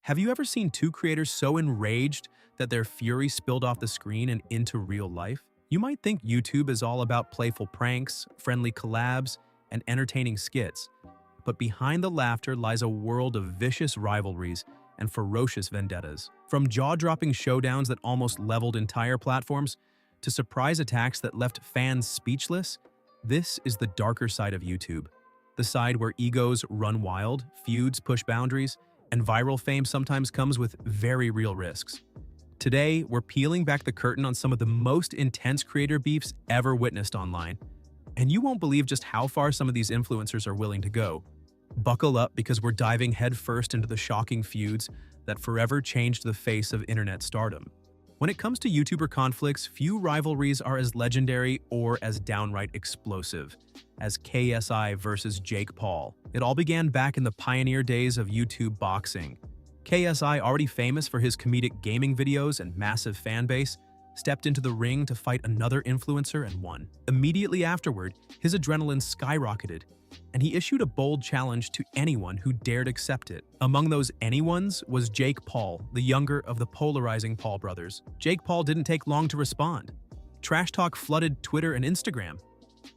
Have you ever seen two creators so enraged that their fury spilled off the screen and into real life? You might think YouTube is all about playful pranks, friendly collabs, and entertaining skits, but behind the laughter lies a world of vicious rivalries and ferocious vendettas. From jaw-dropping showdowns that almost leveled entire platforms to surprise attacks that left fans speechless, this is the darker side of YouTube. The side where egos run wild, feuds push boundaries, and viral fame sometimes comes with very real risks. Today, we're peeling back the curtain on some of the most intense creator beefs ever witnessed online. And you won't believe just how far some of these influencers are willing to go. Buckle up because we're diving headfirst into the shocking feuds that forever changed the face of internet stardom. When it comes to YouTuber conflicts, few rivalries are as legendary or as downright explosive as KSI versus Jake Paul. It all began back in the pioneer days of YouTube boxing. KSI, already famous for his comedic gaming videos and massive fan base, stepped into the ring to fight another influencer and won. Immediately afterward, his adrenaline skyrocketed, and he issued a bold challenge to anyone who dared accept it. Among those anyones was Jake Paul, the younger of the polarizing Paul brothers. Jake Paul didn't take long to respond. Trash talk flooded Twitter and Instagram.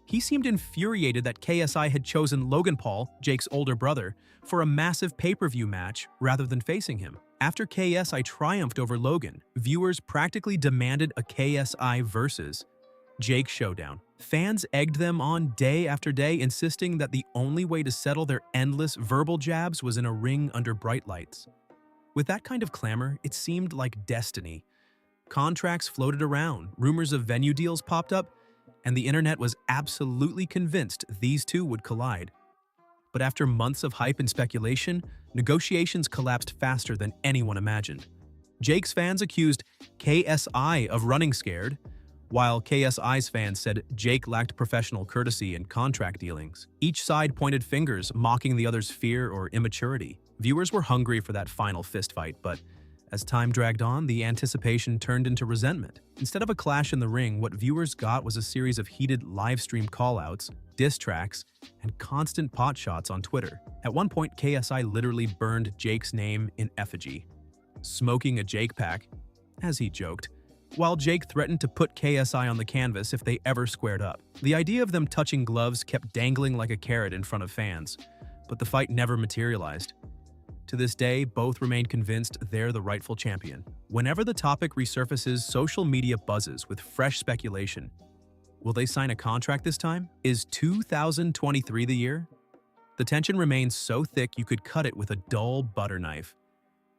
He seemed infuriated that KSI had chosen Logan Paul, Jake's older brother, for a massive pay-per-view match rather than facing him. After KSI triumphed over Logan, viewers practically demanded a KSI versus Jake showdown. Fans egged them on day after day, insisting that the only way to settle their endless verbal jabs was in a ring under bright lights. With that kind of clamor, it seemed like destiny. Contracts floated around, rumors of venue deals popped up, and the internet was absolutely convinced these two would collide. But after months of hype and speculation, negotiations collapsed faster than anyone imagined. Jake's fans accused KSI of running scared, while KSI's fans said Jake lacked professional courtesy in contract dealings. Each side pointed fingers, mocking the other's fear or immaturity. Viewers were hungry for that final fistfight, but as time dragged on, the anticipation turned into resentment. Instead of a clash in the ring, what viewers got was a series of heated live-stream callouts, diss tracks, and constant potshots on Twitter. At one point, KSI literally burned Jake's name in effigy, smoking a Jake pack, as he joked, while Jake threatened to put KSI on the canvas if they ever squared up. The idea of them touching gloves kept dangling like a carrot in front of fans, but the fight never materialized. To this day, both remain convinced they're the rightful champion. Whenever the topic resurfaces, social media buzzes with fresh speculation. Will they sign a contract this time? Is 2023 the year? The tension remains so thick you could cut it with a dull butter knife.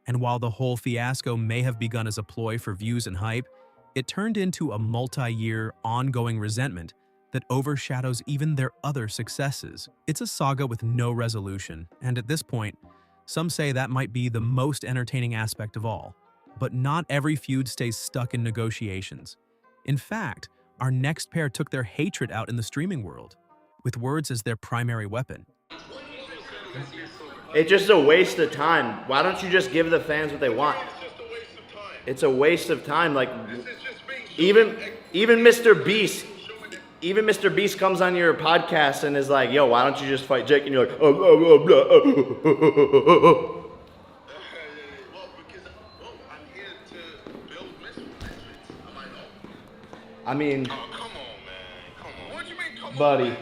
And while the whole fiasco may have begun as a ploy for views and hype, it turned into a multi-year, ongoing resentment that overshadows even their other successes. It's a saga with no resolution, and at this point, some say that might be the most entertaining aspect of all. But not every feud stays stuck in negotiations. In fact, our next pair took their hatred out in the streaming world, with words as their primary weapon. It's just a waste of time. Why don't you just give the fans what they want? It's a waste of time. Like, even Mr. Beast, comes on your podcast and is like, yo, why don't you just fight Jake? And you're like, I mean, buddy,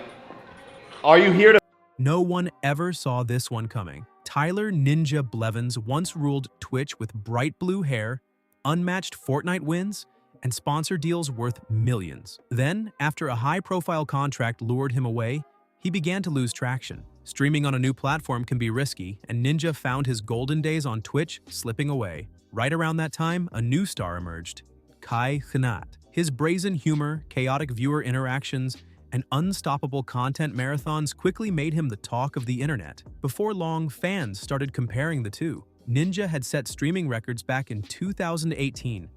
are you here to... No one ever saw this one coming. Tyler Ninja Blevins once ruled Twitch with bright blue hair, unmatched Fortnite wins, and sponsor deals worth millions. Then, after a high-profile contract lured him away, he began to lose traction. Streaming on a new platform can be risky, and Ninja found his golden days on Twitch slipping away. Right around that time, a new star emerged, Kai Cenat. His brazen humor, chaotic viewer interactions, and unstoppable content marathons quickly made him the talk of the internet. Before long, fans started comparing the two. Ninja had set streaming records back in 2018,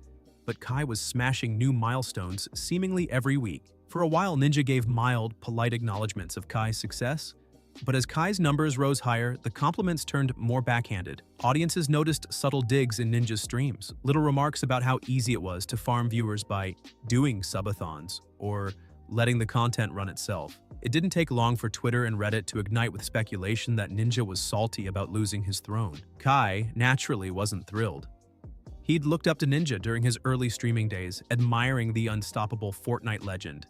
but Kai was smashing new milestones seemingly every week. For a while, Ninja gave mild, polite acknowledgments of Kai's success, but as Kai's numbers rose higher, the compliments turned more backhanded. Audiences noticed subtle digs in Ninja's streams, little remarks about how easy it was to farm viewers by doing subathons or letting the content run itself. It didn't take long for Twitter and Reddit to ignite with speculation that Ninja was salty about losing his throne. Kai naturally wasn't thrilled. He'd looked up to Ninja during his early streaming days, admiring the unstoppable Fortnite legend.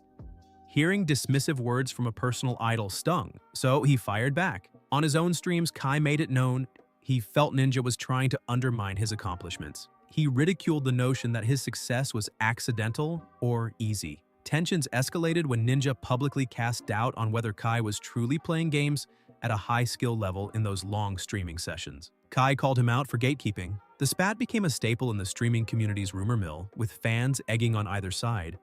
Hearing dismissive words from a personal idol stung, so he fired back. On his own streams, Kai made it known he felt Ninja was trying to undermine his accomplishments. He ridiculed the notion that his success was accidental or easy. Tensions escalated when Ninja publicly cast doubt on whether Kai was truly playing games at a high skill level in those long streaming sessions. Kai called him out for gatekeeping. The spat became a staple in the streaming community's rumor mill, with fans egging on either side,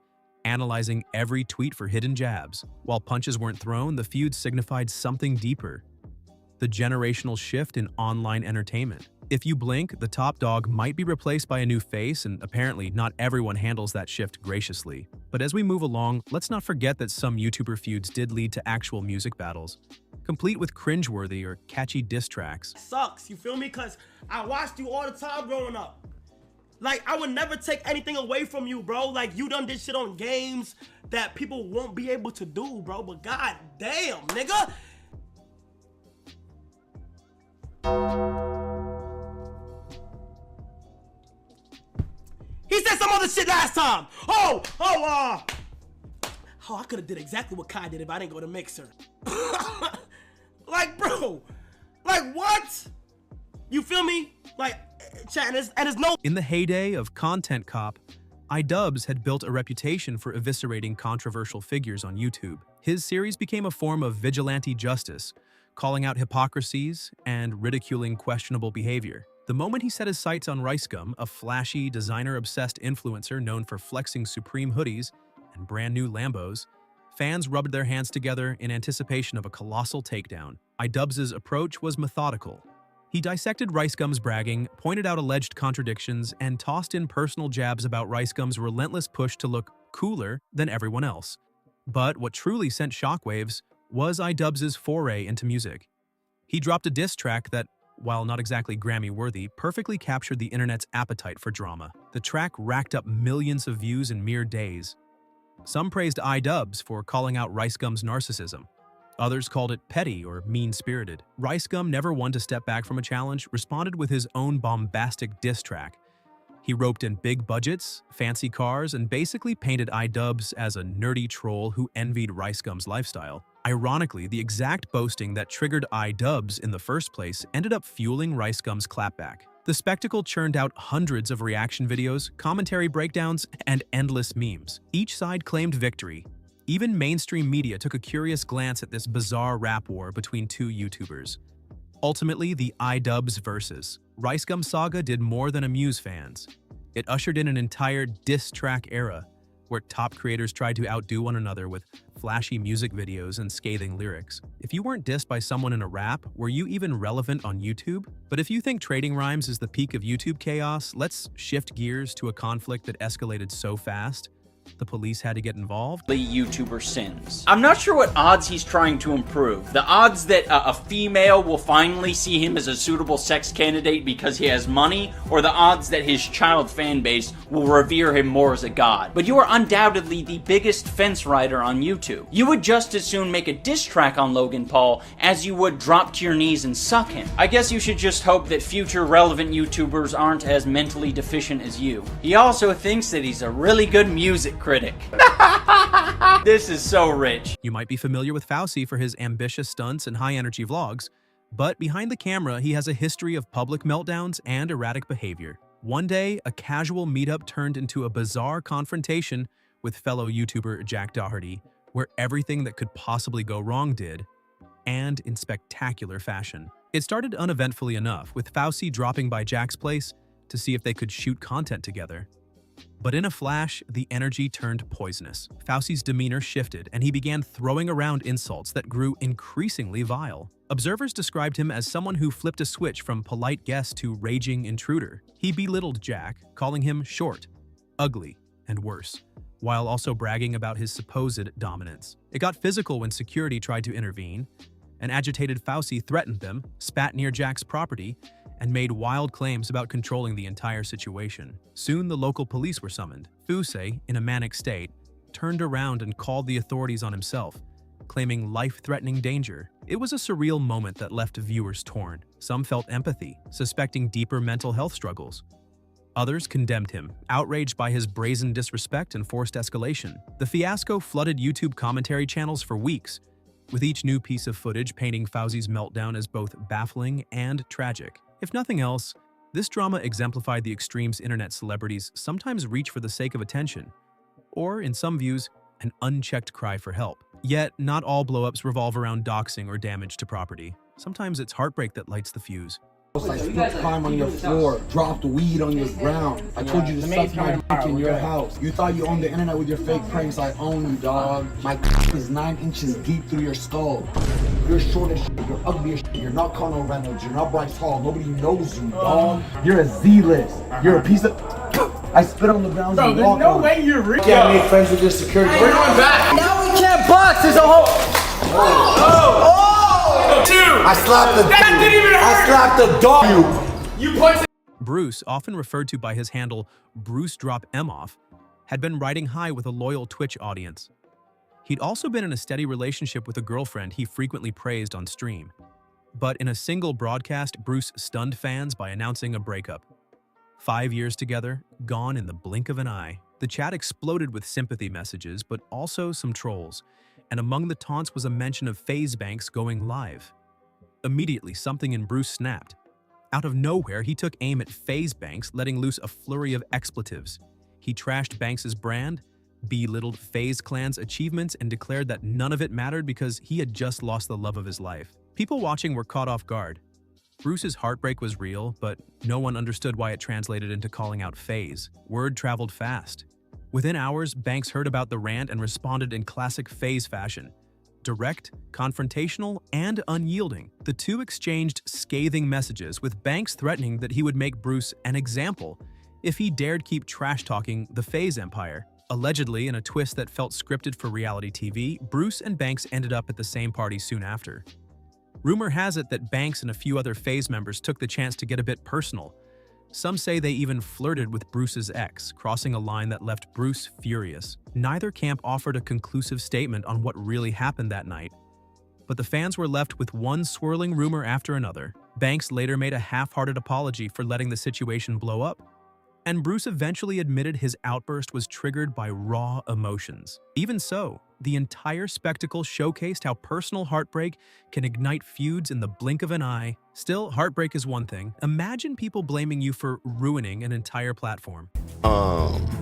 analyzing every tweet for hidden jabs. While punches weren't thrown, the feud signified something deeper: the generational shift in online entertainment. If you blink, the top dog might be replaced by a new face, and apparently not everyone handles that shift graciously. But as we move along, let's not forget that some YouTuber feuds did lead to actual music battles, complete with cringeworthy or catchy diss tracks. Sucks, you feel me? Cause I watched you all the time growing up. Like, I would never take anything away from you, bro. Like, you done this shit on games that people won't be able to do, bro. But god damn, nigga. He said some other shit last time. Oh, I could have did exactly what Kai did if I didn't go to Mixer. Like, bro, like what? You feel me? Like, chat, and there's no. In the heyday of Content Cop, iDubbbz had built a reputation for eviscerating controversial figures on YouTube. His series became a form of vigilante justice, calling out hypocrisies and ridiculing questionable behavior. The moment he set his sights on RiceGum, a flashy, designer-obsessed influencer known for flexing Supreme hoodies and brand new Lambos, fans rubbed their hands together in anticipation of a colossal takedown. iDubbbz's approach was methodical. He dissected RiceGum's bragging, pointed out alleged contradictions, and tossed in personal jabs about RiceGum's relentless push to look cooler than everyone else. But what truly sent shockwaves was iDubbbz's foray into music. He dropped a diss track that, while not exactly Grammy-worthy, perfectly captured the internet's appetite for drama. The track racked up millions of views in mere days. Some praised iDubbbz for calling out RiceGum's narcissism. Others called it petty or mean-spirited. RiceGum, never one to step back from a challenge, responded with his own bombastic diss track. He roped in big budgets, fancy cars, and basically painted iDubbbz as a nerdy troll who envied RiceGum's lifestyle. Ironically, the exact boasting that triggered iDubbbz in the first place ended up fueling RiceGum's clapback. The spectacle churned out hundreds of reaction videos, commentary breakdowns, and endless memes. Each side claimed victory. Even mainstream media took a curious glance at this bizarre rap war between two YouTubers. Ultimately, the iDubbbz versus RiceGum saga did more than amuse fans. It ushered in an entire diss track era, where top creators tried to outdo one another with flashy music videos and scathing lyrics. If you weren't dissed by someone in a rap, were you even relevant on YouTube? But if you think trading rhymes is the peak of YouTube chaos, let's shift gears to a conflict that escalated so fast the police had to get involved. The YouTuber sins. I'm not sure what odds he's trying to improve. The odds that a female will finally see him as a suitable sex candidate because he has money, or the odds that his child fan base will revere him more as a god. But you are undoubtedly the biggest fence rider on YouTube. You would just as soon make a diss track on Logan Paul as you would drop to your knees and suck him. I guess you should just hope that future relevant YouTubers aren't as mentally deficient as you. He also thinks that he's a really good music critic. This is so rich. You might be familiar with Fauci for his ambitious stunts and high-energy vlogs, but behind the camera, he has a history of public meltdowns and erratic behavior. One day, a casual meetup turned into a bizarre confrontation with fellow YouTuber Jack Doherty, where everything that could possibly go wrong did, and in spectacular fashion. It started uneventfully enough, with Fauci dropping by Jack's place to see if they could shoot content together. But in a flash, the energy turned poisonous. Fauci's demeanor shifted, and he began throwing around insults that grew increasingly vile. Observers described him as someone who flipped a switch from polite guest to raging intruder. He belittled Jack, calling him short, ugly, and worse, while also bragging about his supposed dominance. It got physical when security tried to intervene. An agitated Fauci threatened them, spat near Jack's property, and made wild claims about controlling the entire situation. Soon, the local police were summoned. Fauci, in a manic state, turned around and called the authorities on himself, claiming life-threatening danger. It was a surreal moment that left viewers torn. Some felt empathy, suspecting deeper mental health struggles. Others condemned him, outraged by his brazen disrespect and forced escalation. The fiasco flooded YouTube commentary channels for weeks, with each new piece of footage painting Fauzi's meltdown as both baffling and tragic. If nothing else, this drama exemplified the extremes internet celebrities sometimes reach for the sake of attention, or, in some views, an unchecked cry for help. Yet, not all blowups revolve around doxing or damage to property. Sometimes it's heartbreak that lights the fuse. I spilled crime on your floor, dropped weed on your ground. I told you to suck my dick in your house. You thought you owned the internet with your fake pranks. I own you, dog. My is 9 inches deep through your skull. You're short as shit. You're ugly as shit. You're not Connor Reynolds. You're not Bryce Hall. Nobody knows you, dog. You're a Z-list. You're a piece of... I spit on the ground and walk There's no on. way you're real. You can't make friends with your security. We're going back. Now we can't box. There's a whole... Two. I slapped the... That didn't even hurt. I slapped the dog. You punched. Bruce, often referred to by his handle Bruce Drop M Off, had been riding high with a loyal Twitch audience. He'd also been in a steady relationship with a girlfriend he frequently praised on stream. But in a single broadcast, Bruce stunned fans by announcing a breakup. 5 years together, gone in the blink of an eye. The chat exploded with sympathy messages, but also some trolls, and among the taunts was a mention of FaZe Banks going live. Immediately, something in Bruce snapped. Out of nowhere, he took aim at FaZe Banks, letting loose a flurry of expletives. He trashed Banks' brand, belittled FaZe Clan's achievements, and declared that none of it mattered because he had just lost the love of his life. People watching were caught off guard. Bruce's heartbreak was real, but no one understood why it translated into calling out FaZe. Word traveled fast. Within hours, Banks heard about the rant and responded in classic FaZe fashion. Direct, confrontational, and unyielding. The two exchanged scathing messages, with Banks threatening that he would make Bruce an example if he dared keep trash-talking the FaZe empire. Allegedly, in a twist that felt scripted for reality TV, Bruce and Banks ended up at the same party soon after. Rumor has it that Banks and a few other FaZe members took the chance to get a bit personal. Some say they even flirted with Bruce's ex, crossing a line that left Bruce furious. Neither camp offered a conclusive statement on what really happened that night, but the fans were left with one swirling rumor after another. Banks later made a half-hearted apology for letting the situation blow up, and Bruce eventually admitted his outburst was triggered by raw emotions. Even so, the entire spectacle showcased how personal heartbreak can ignite feuds in the blink of an eye. Still, heartbreak is one thing. Imagine people blaming you for ruining an entire platform.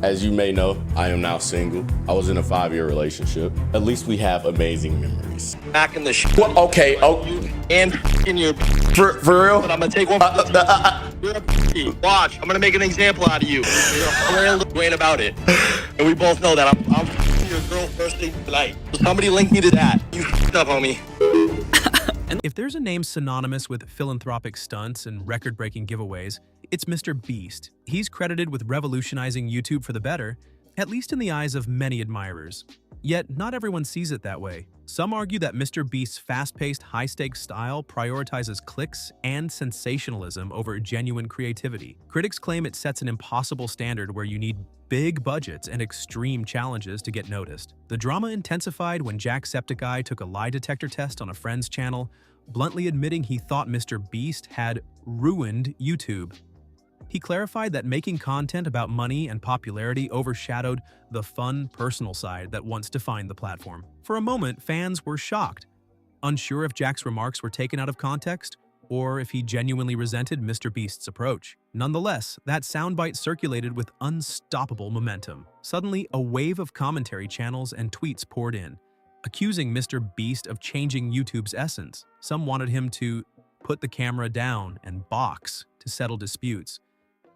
As you may know, I am now single. I was in a 5-year relationship. At least we have amazing memories. Back in the Well, okay, oh, and in your for real? but I'm gonna take one. You're a watch. I'm gonna make an example out of you. You're a real brain about it, and we both know that I'm your girl first thing tonight. Somebody link me to that. You up, homie. If there's a name synonymous with philanthropic stunts and record-breaking giveaways, it's Mr. Beast. He's credited with revolutionizing YouTube for the better, at least in the eyes of many admirers. Yet, not everyone sees it that way. Some argue that Mr. Beast's fast-paced, high-stakes style prioritizes clicks and sensationalism over genuine creativity. Critics claim it sets an impossible standard where you need big budgets and extreme challenges to get noticed. The drama intensified when Jacksepticeye took a lie detector test on a friend's channel, bluntly admitting he thought Mr. Beast had ruined YouTube. He clarified that making content about money and popularity overshadowed the fun, personal side that once defined the platform. For a moment, fans were shocked, unsure if Jack's remarks were taken out of context or if he genuinely resented Mr. Beast's approach. Nonetheless, that soundbite circulated with unstoppable momentum. Suddenly, a wave of commentary channels and tweets poured in, accusing Mr. Beast of changing YouTube's essence. Some wanted him to put the camera down and box to settle disputes,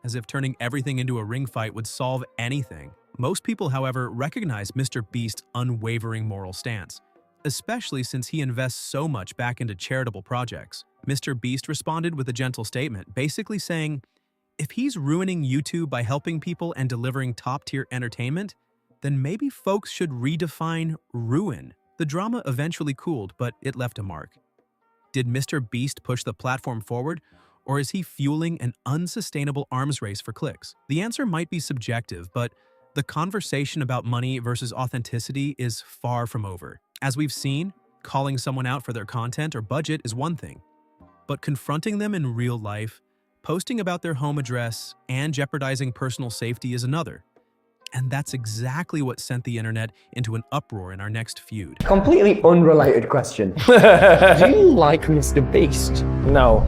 as if turning everything into a ring fight would solve anything. Most people, however, recognize Mr. Beast's unwavering moral stance, especially since he invests so much back into charitable projects. Mr. Beast responded with a gentle statement, basically saying, if he's ruining YouTube by helping people and delivering top-tier entertainment, then maybe folks should redefine ruin. The drama eventually cooled, but it left a mark. Did Mr. Beast push the platform forward, or is he fueling an unsustainable arms race for clicks? The answer might be subjective, but the conversation about money versus authenticity is far from over. As we've seen, Calling someone out for their content or budget is one thing, but confronting them in real life, posting about their home address, and jeopardizing personal safety is another. And that's exactly what sent the internet into an uproar in our next feud. Completely unrelated question. Do you like Mr. Beast? No.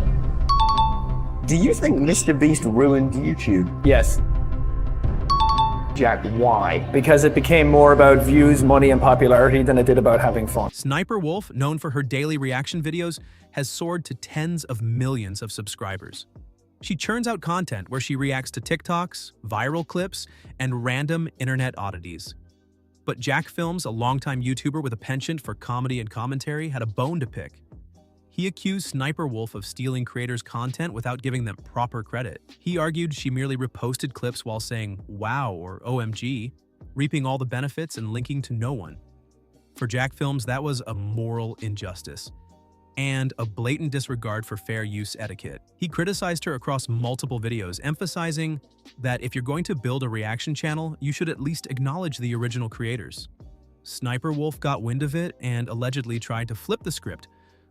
Do you think Mr. Beast ruined YouTube? Yes. Jack, why? Because it became more about views, money, and popularity than it did about having fun. Sniper Wolf, known for her daily reaction videos, has soared to tens of millions of subscribers. She churns out content where she reacts to TikToks, viral clips, and random internet oddities. But Jack Films, a longtime YouTuber with a penchant for comedy and commentary, had a bone to pick. He accused Sniper Wolf of stealing creators' content without giving them proper credit. He argued she merely reposted clips while saying "wow" or "OMG," reaping all the benefits and linking to no one. For Jack Films, that was a moral injustice and a blatant disregard for fair use etiquette. He criticized her across multiple videos, emphasizing that if you're going to build a reaction channel, you should at least acknowledge the original creators. Sniper Wolf got wind of it and allegedly tried to flip the script,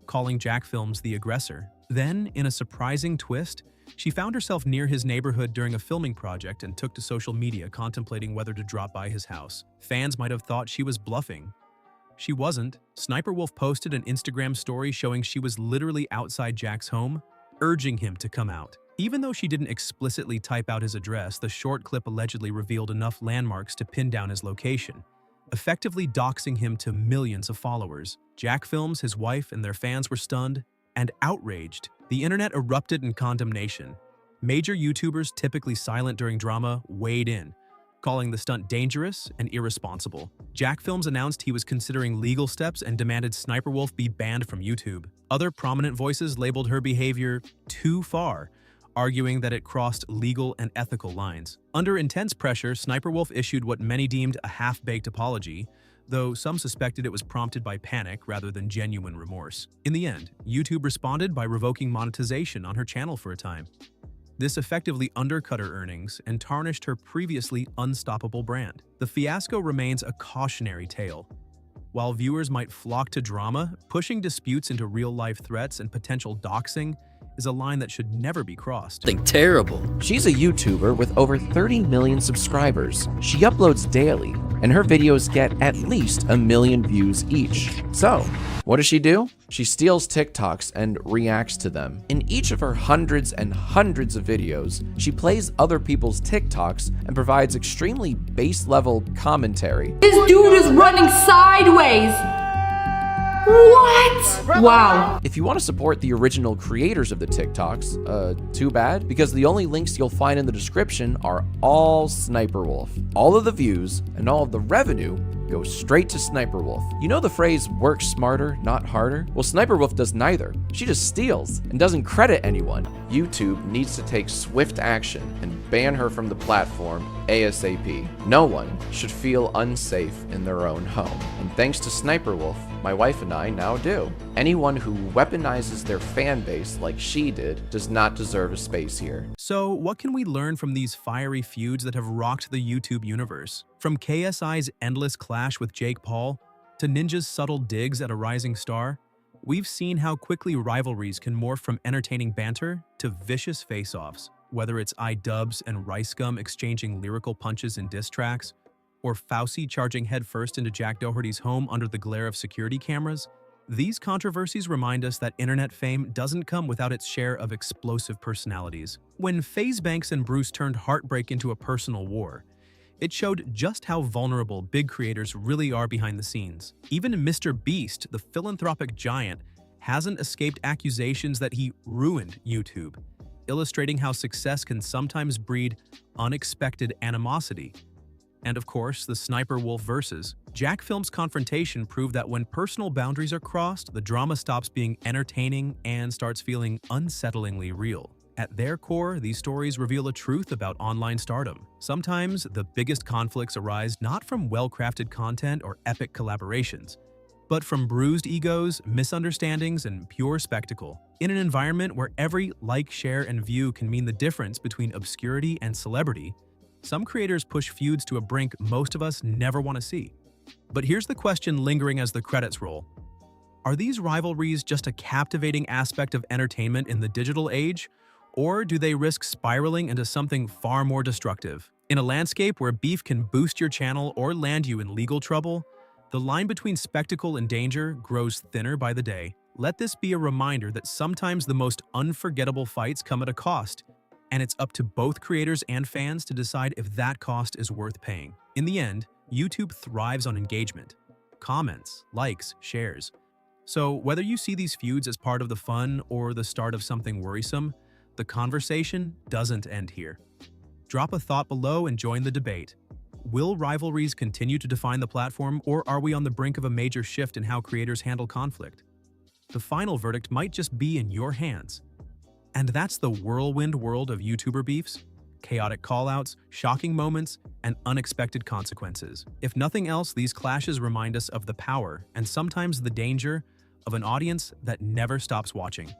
calling Jack Films the aggressor. Then, in a surprising twist, she found herself near his neighborhood during a filming project and took to social media contemplating whether to drop by his house. Fans might have thought she was bluffing. She wasn't. Sniper Wolf posted an Instagram story showing she was literally outside Jack's home, urging him to come out. Even though she didn't explicitly type out his address, the short clip allegedly revealed enough landmarks to pin down his location, effectively doxing him to millions of followers. Jack Films, his wife, and their fans were stunned and outraged. The internet erupted in condemnation. Major YouTubers, typically silent during drama, weighed in, calling the stunt dangerous and irresponsible. Jack Films announced he was considering legal steps and demanded Sniper Wolf be banned from YouTube. Other prominent voices labeled her behavior too far, arguing that it crossed legal and ethical lines. Under intense pressure, Sniper Wolf issued what many deemed a half-baked apology, though some suspected it was prompted by panic rather than genuine remorse. In the end, YouTube responded by revoking monetization on her channel for a time. This effectively undercut her earnings and tarnished her previously unstoppable brand. The fiasco remains a cautionary tale. While viewers might flock to drama, pushing disputes into real-life threats and potential doxing is a line that should never be crossed. Something terrible. She's a YouTuber with over 30 million subscribers. She uploads daily, and her videos get at least 1 million views each. So, what does she do? She steals TikToks and reacts to them. In each of her hundreds and hundreds of videos, she plays other people's TikToks and provides extremely base-level commentary. This dude is running sideways! What? Wow. If you want to support the original creators of the TikToks, too bad, because the only links you'll find in the description are all Sniper Wolf. All of the views and all of the revenue go straight to Sniper Wolf. You know the phrase, work smarter, not harder? Well, Sniper Wolf does neither. She just steals and doesn't credit anyone. YouTube needs to take swift action and ban her from the platform ASAP. No one should feel unsafe in their own home. And thanks to Sniper Wolf, my wife and I now do. Anyone who weaponizes their fan base like she did does not deserve a space here. So, what can we learn from these fiery feuds that have rocked the YouTube universe? From KSI's endless clash with Jake Paul to Ninja's subtle digs at a rising star, we've seen how quickly rivalries can morph from entertaining banter to vicious face-offs. Whether it's iDubbbz and Rice Gum exchanging lyrical punches in diss tracks, or Fauci charging headfirst into Jack Doherty's home under the glare of security cameras, these controversies remind us that internet fame doesn't come without its share of explosive personalities. When FaZe Banks and Bruce turned heartbreak into a personal war, it showed just how vulnerable big creators really are behind the scenes. Even Mr. Beast, the philanthropic giant, hasn't escaped accusations that he ruined YouTube, illustrating how success can sometimes breed unexpected animosity. And of course, the Sniper Wolf versus. Jack Films' confrontation proved that when personal boundaries are crossed, the drama stops being entertaining and starts feeling unsettlingly real. At their core, these stories reveal a truth about online stardom. Sometimes, the biggest conflicts arise not from well-crafted content or epic collaborations, but from bruised egos, misunderstandings, and pure spectacle. In an environment where every like, share, and view can mean the difference between obscurity and celebrity, some creators push feuds to a brink most of us never want to see. But here's the question lingering as the credits roll. Are these rivalries just a captivating aspect of entertainment in the digital age, or do they risk spiraling into something far more destructive? In a landscape where beef can boost your channel or land you in legal trouble, the line between spectacle and danger grows thinner by the day. Let this be a reminder that sometimes the most unforgettable fights come at a cost, and it's up to both creators and fans to decide if that cost is worth paying. In the end, YouTube thrives on engagement, comments, likes, shares. So whether you see these feuds as part of the fun or the start of something worrisome, the conversation doesn't end here. Drop a thought below and join the debate. Will rivalries continue to define the platform, or are we on the brink of a major shift in how creators handle conflict? The final verdict might just be in your hands. And that's the whirlwind world of YouTuber beefs, chaotic callouts, shocking moments, and unexpected consequences. If nothing else, these clashes remind us of the power and sometimes the danger of an audience that never stops watching.